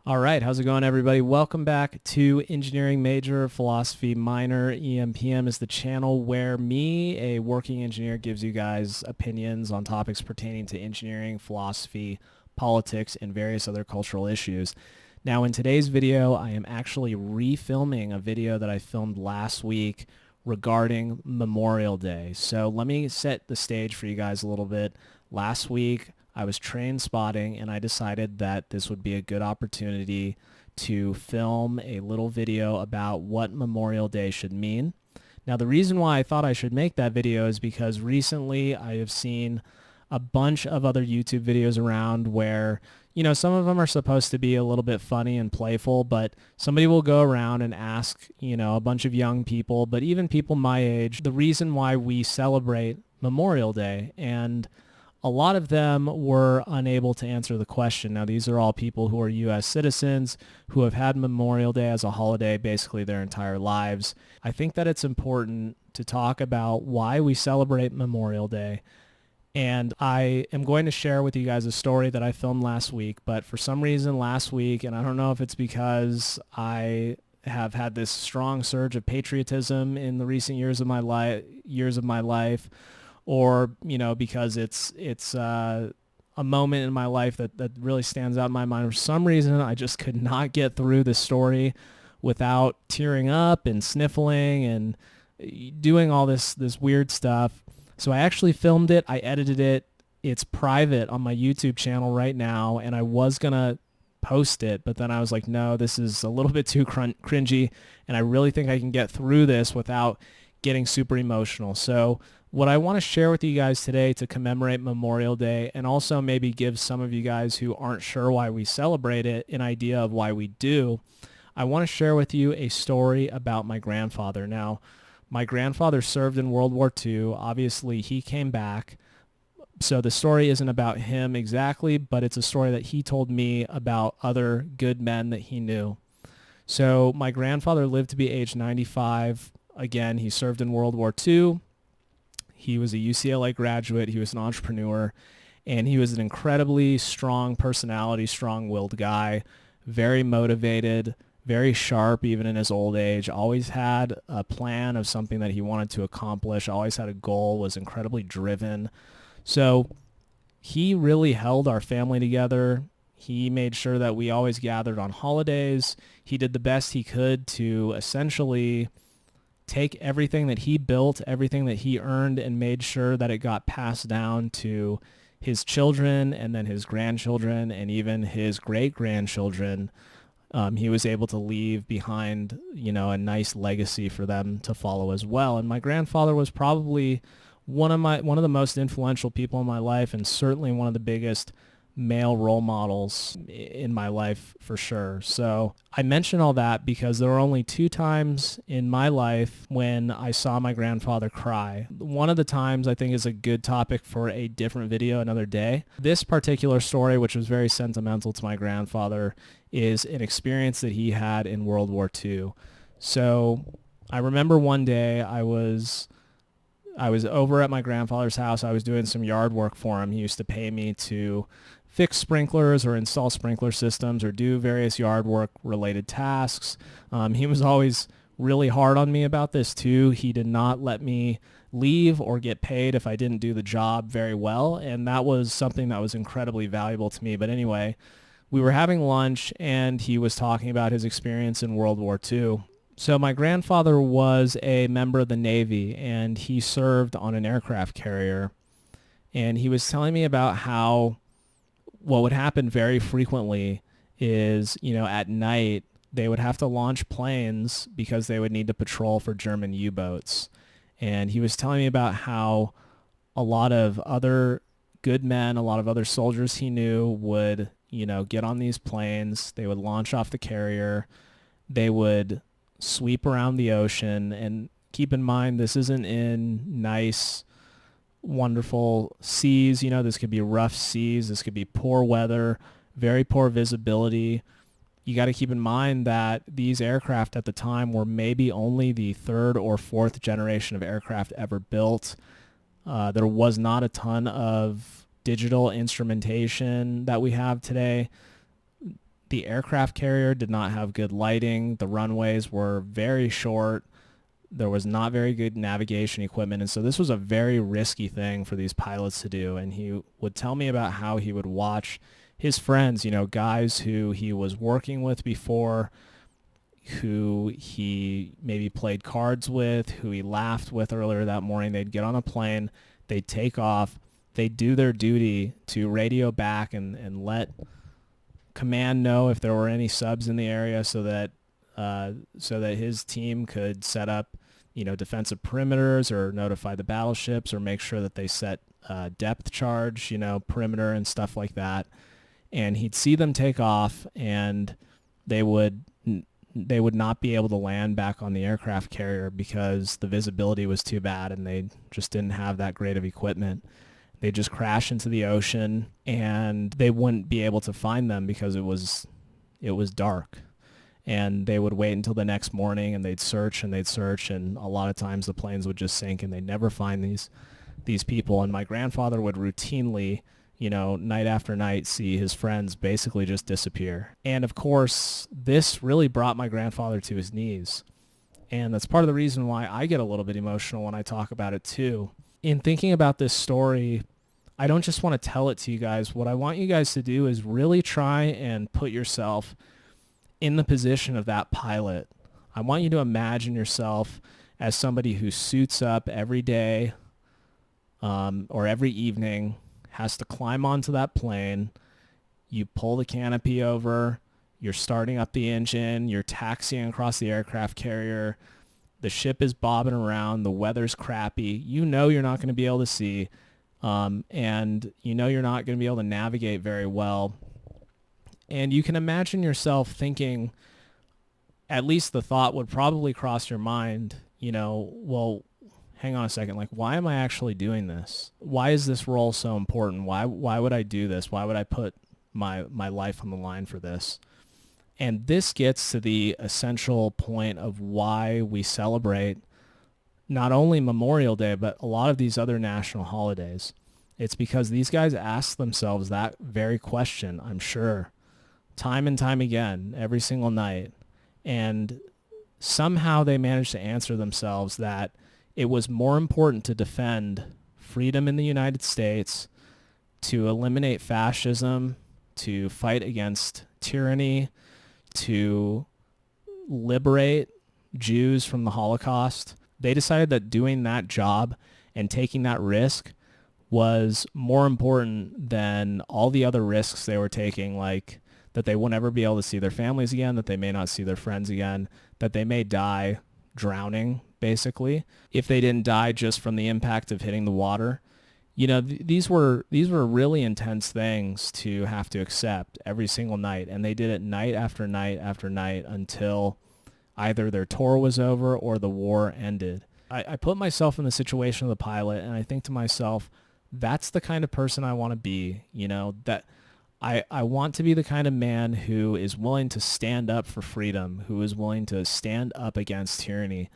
All right, how's it going, everybody? Welcome back to Engineering Major, Philosophy Minor. EMPM is the channel where me, a working engineer, gives you guys opinions on topics pertaining to engineering, philosophy, politics, and various other cultural issues. Now, in today's video, I am actually refilming a video that I filmed last week regarding Memorial Day. So let me set the stage for you guys a little bit. Last week, I was train spotting, and I decided that this would be a good opportunity to film a little video about what Memorial Day should mean. Now, the reason why I thought I should make that video is because recently I have seen a bunch of other YouTube videos around where, some of them are supposed to be a little bit funny and playful, but somebody will go around and ask, a bunch of young people, but even people my age, the reason why we celebrate Memorial Day. And a lot of them were unable to answer the question. Now, these are all people who are U.S. citizens who have had Memorial Day as a holiday basically their entire lives. I think that it's important to talk about why we celebrate Memorial Day. And I am going to share with you guys a story that I filmed last week, but for some reason last week, and I don't know if it's because I have had this strong surge of patriotism in the recent years of my life, or because it's a moment in my life that really stands out in my mind. For some reason, I just could not get through this story without tearing up and sniffling and doing all this weird stuff. So I actually filmed it. I edited it. It's private on my YouTube channel right now, and I was gonna post it, but then I was like, no, this is a little bit too cringy, and I really think I can get through this without getting super emotional. So what I want to share with you guys today to commemorate Memorial Day, and also maybe give some of you guys who aren't sure why we celebrate it an idea of why we do, I want to share with you a story about my grandfather. Now, my grandfather served in World War II. Obviously, he came back. So the story isn't about him exactly, but it's a story that he told me about other good men that he knew. So my grandfather lived to be age 95. Again, he served in World War II. He was a UCLA graduate. He was an entrepreneur, and he was an incredibly strong personality, strong-willed guy, very motivated, very sharp even in his old age, always had a plan of something that he wanted to accomplish, always had a goal, was incredibly driven. So he really held our family together. He made sure that we always gathered on holidays. He did the best he could to essentially take everything that he built, everything that he earned, and made sure that it got passed down to his children and then his grandchildren and even his great-grandchildren. He was able to leave behind, a nice legacy for them to follow as well. And my grandfather was probably one of the most influential people in my life, and certainly one of the biggest male role models in my life for sure. So I mention all that because there were only 2 times in my life when I saw my grandfather cry. One of the times I think is a good topic for a different video another day. This particular story, which was very sentimental to my grandfather, is an experience that he had in World War II. So I remember one day I was over at my grandfather's house. I was doing some yard work for him. He used to pay me to fix sprinklers or install sprinkler systems or do various yard work related tasks. He was always really hard on me about this too. He did not let me leave or get paid if I didn't do the job very well, and that was something that was incredibly valuable to me. But anyway, we were having lunch and he was talking about his experience in World War II. So my grandfather was a member of the Navy, and he served on an aircraft carrier. And he was telling me about how what would happen very frequently is, at night they would have to launch planes because they would need to patrol for German U-boats. And he was telling me about how a lot of other good men, a lot of other soldiers he knew would, get on these planes. They would launch off the carrier. They would sweep around the ocean, and keep in mind, this isn't in nice, wonderful seas. This could be rough seas. This could be poor weather, very poor visibility. You got to keep in mind that these aircraft at the time were maybe only the 3rd or 4th generation of aircraft ever built. There was not a ton of digital instrumentation that we have today. The aircraft carrier did not have good lighting. The runways were very short. There was not very good navigation equipment. And so this was a very risky thing for these pilots to do. And he would tell me about how he would watch his friends, guys who he was working with before, who he maybe played cards with, who he laughed with earlier that morning. They'd get on a plane, they'd take off, they'd do their duty to radio back and let command know if there were any subs in the area so that his team could set up, defensive perimeters or notify the battleships or make sure that they set depth charge, perimeter and stuff like that. And he'd see them take off, and they would not be able to land back on the aircraft carrier because the visibility was too bad and they just didn't have that great of equipment. They'd just crash into the ocean, and they wouldn't be able to find them because it was dark. And they would wait until the next morning, and they'd search, and a lot of times the planes would just sink, and they'd never find these people. And my grandfather would routinely, night after night, see his friends basically just disappear. And of course, this really brought my grandfather to his knees. And that's part of the reason why I get a little bit emotional when I talk about it too. In thinking about this story, I don't just want to tell it to you guys. What I want you guys to do is really try and put yourself in the position of that pilot. I want you to imagine yourself as somebody who suits up every day or every evening, has to climb onto that plane. You pull the canopy over, you're starting up the engine, you're taxiing across the aircraft carrier, the ship is bobbing around, the weather's crappy, you're not going to be able to see, and you're not going to be able to navigate very well. And you can imagine yourself thinking, at least the thought would probably cross your mind, well, hang on a second, why am I actually doing this? Why is this role so important? Why would I do this? Why would I put my life on the line for this? And this gets to the essential point of why we celebrate not only Memorial Day, but a lot of these other national holidays. It's because these guys ask themselves that very question, I'm sure, time and time again, every single night. And somehow they manage to answer themselves that it was more important to defend freedom in the United States, to eliminate fascism, to fight against tyranny, to liberate Jews from the Holocaust. They decided that doing that job and taking that risk was more important than all the other risks they were taking, like that they will never be able to see their families again, that they may not see their friends again, that they may die drowning, basically, if they didn't die just from the impact of hitting the water. These were really intense things to have to accept every single night, and they did it night after night after night until either their tour was over or the war ended. I put myself in the situation of the pilot, and I think to myself, that's the kind of person I want to be, that I want to be the kind of man who is willing to stand up for freedom, who is willing to stand up against tyranny,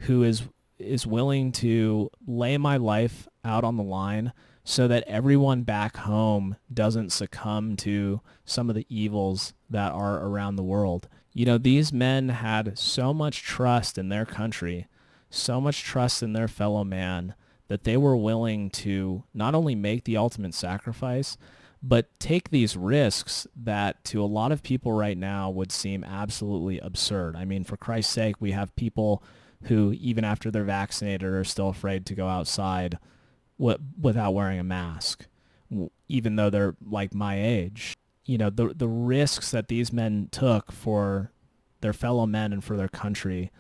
who is willing to lay my life out on the line so that everyone back home doesn't succumb to some of the evils that are around the world. These men had so much trust in their country, so much trust in their fellow man, that they were willing to not only make the ultimate sacrifice, but take these risks that to a lot of people right now would seem absolutely absurd. I mean, for Christ's sake, we have people who, even after they're vaccinated, are still afraid to go outside without wearing a mask, even though they're like my age. The risks that these men took for their fellow men and for their country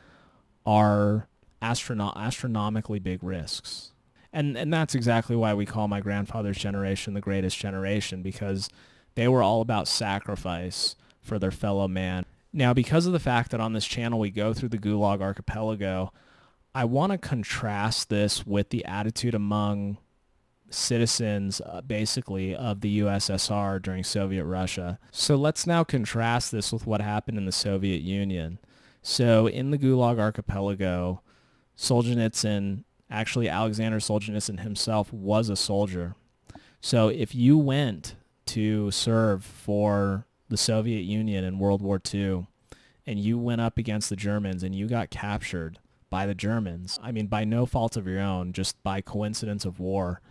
are astronomically big risks. And that's exactly why we call my grandfather's generation the greatest generation, because they were all about sacrifice for their fellow man. Now, because of the fact that on this channel we go through the Gulag Archipelago, I want to contrast this with the attitude among citizens, basically, of the USSR during Soviet Russia. So let's now contrast this with what happened in the Soviet Union. So in the Gulag Archipelago, Solzhenitsyn, actually Alexander Solzhenitsyn himself, was a soldier. So if you went to serve for the Soviet Union in World War II, and you went up against the Germans and you got captured by the Germans, I mean, by no fault of your own, just by coincidence of war,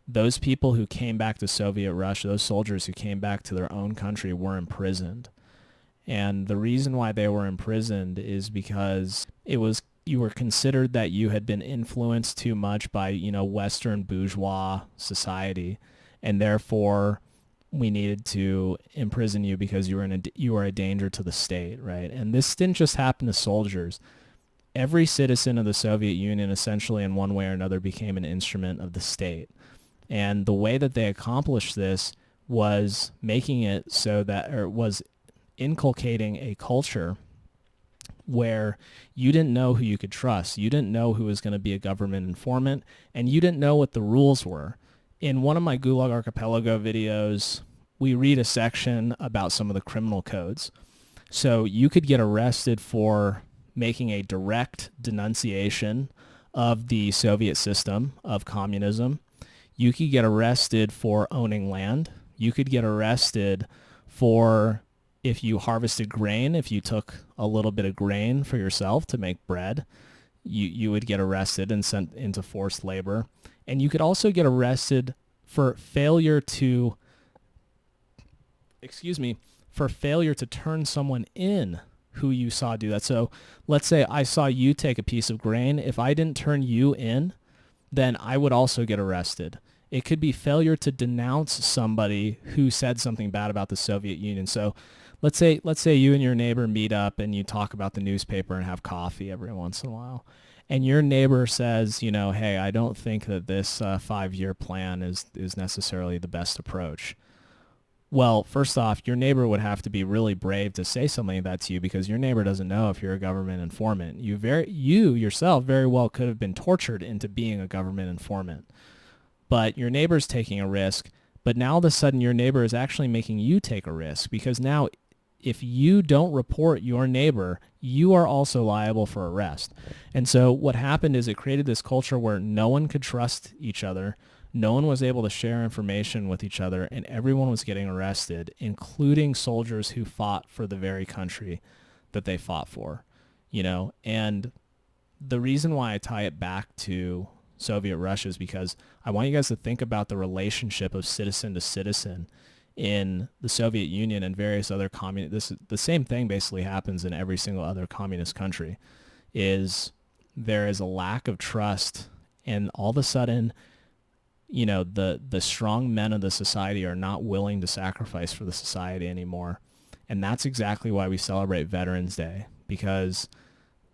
those people who came back to Soviet Russia, those soldiers who came back to their own country were imprisoned. And the reason why they were imprisoned is because you were considered that you had been influenced too much by, Western bourgeois society, and therefore we needed to imprison you because you were a danger to the state, right? And this didn't just happen to soldiers. Every citizen of the Soviet Union essentially in one way or another became an instrument of the state. And the way that they accomplished this was making it so that, or was inculcating a culture where you didn't know who you could trust. You didn't know who was going to be a government informant, and you didn't know what the rules were. In one of my Gulag Archipelago videos, we read a section about some of the criminal codes. So you could get arrested for making a direct denunciation of the Soviet system of communism. You could get arrested for owning land. You could get arrested for if you harvested grain, if you took a little bit of grain for yourself to make bread, you would get arrested and sent into forced labor. And you could also get arrested for failure to turn someone in who you saw do that. So let's say I saw you take a piece of grain. If I didn't turn you in, then I would also get arrested. It could be failure to denounce somebody who said something bad about the Soviet Union. So let's say you and your neighbor meet up and you talk about the newspaper and have coffee every once in a while. And your neighbor says, hey, I don't think that this 5-year plan is necessarily the best approach. Well, first off, your neighbor would have to be really brave to say something like that to you, because your neighbor doesn't know if you're a government informant. You yourself very well could have been tortured into being a government informant. But your neighbor's taking a risk, but now all of a sudden your neighbor is actually making you take a risk, because now if you don't report your neighbor, you are also liable for arrest. And so what happened is it created this culture where no one could trust each other. No one was able to share information with each other, and everyone was getting arrested, including soldiers who fought for the very country that they fought for, And the reason why I tie it back to Soviet Russia is because I want you guys to think about the relationship of citizen to citizen in the Soviet Union and various other the same thing basically happens in every single other communist country. There is a lack of trust, and all of a sudden, the strong men of the society are not willing to sacrifice for the society anymore. And that's exactly why we celebrate Veterans Day, because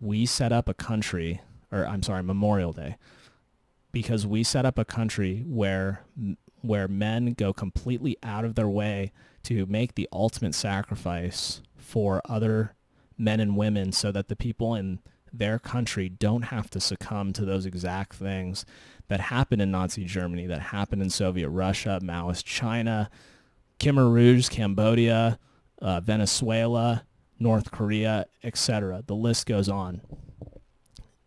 we set up a country, Memorial Day, because we set up a country where men go completely out of their way to make the ultimate sacrifice for other men and women, so that the people in their country don't have to succumb to those exact things that happened in Nazi Germany, that happened in Soviet Russia, Maoist China, Khmer Rouge, Cambodia, Venezuela, North Korea, etc. The list goes on.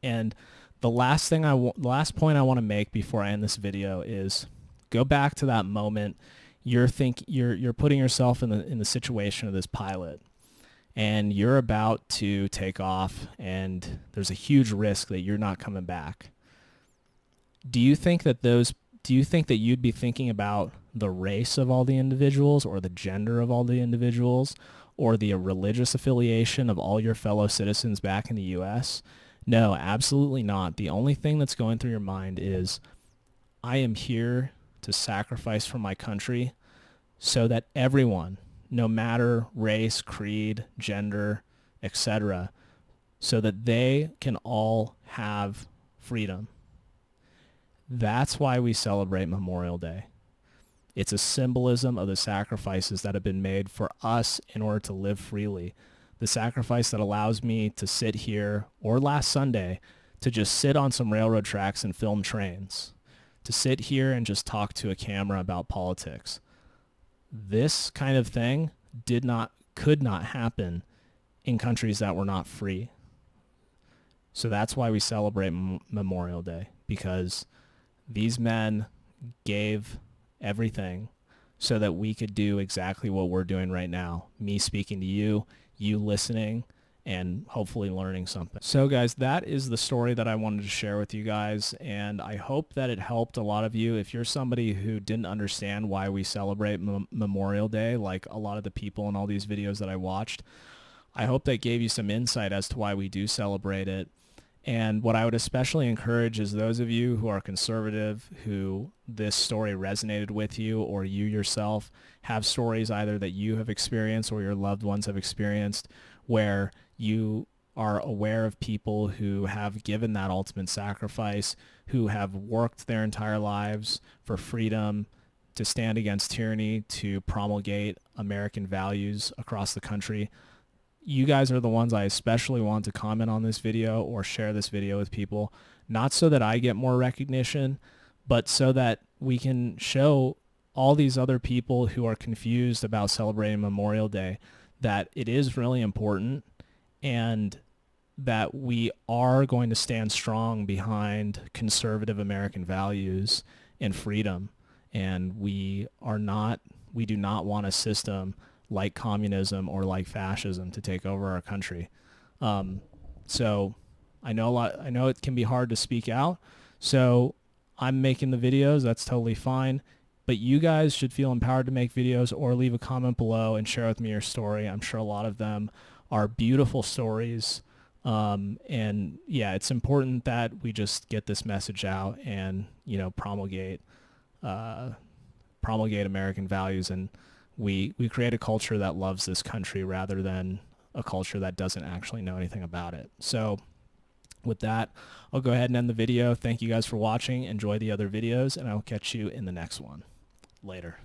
And the last point I want to make before I end this video is go back to that moment. You're putting yourself in the situation of this pilot, and you're about to take off, and there's a huge risk that you're not coming back. Do you think that you'd be thinking about the race of all the individuals, or the gender of all the individuals, or the religious affiliation of all your fellow citizens back in the U.S.? No, absolutely not. The only thing that's going through your mind is, I am here to sacrifice for my country so that everyone, no matter race, creed, gender, etc., so that they can all have freedom. That's why we celebrate Memorial Day. It's a symbolism of the sacrifices that have been made for us in order to live freely. The sacrifice that allows me to sit here, or last Sunday, to just sit on some railroad tracks and film trains, to sit here and just talk to a camera about politics. This kind of thing could not happen in countries that were not free. So that's why we celebrate Memorial Day, because these men gave everything so that we could do exactly what we're doing right now. Me speaking to you, you listening, and hopefully learning something. So guys, that is the story that I wanted to share with you guys, and I hope that it helped a lot of you. If you're somebody who didn't understand why we celebrate Memorial Day, like a lot of the people in all these videos that I watched, I hope that gave you some insight as to why we do celebrate it. And what I would especially encourage is those of you who are conservative, who this story resonated with you, or you yourself have stories either that you have experienced or your loved ones have experienced where you are aware of people who have given that ultimate sacrifice, who have worked their entire lives for freedom, to stand against tyranny, to promulgate American values across the country. You guys are the ones I especially want to comment on this video or share this video with people, not so that I get more recognition, but so that we can show all these other people who are confused about celebrating Memorial Day that it is really important, and that we are going to stand strong behind conservative American values and freedom. And we do not want a system like communism or like fascism to take over our country. So I know it can be hard to speak out. So I'm making the videos. That's totally fine. But you guys should feel empowered to make videos or leave a comment below and share with me your story. I'm sure a lot of them are beautiful stories. And yeah, it's important that we just get this message out and, promulgate American values, and we create a culture that loves this country rather than a culture that doesn't actually know anything about it. So with that, I'll go ahead and end the video. Thank you guys for watching. Enjoy the other videos, and I'll catch you in the next one. Later.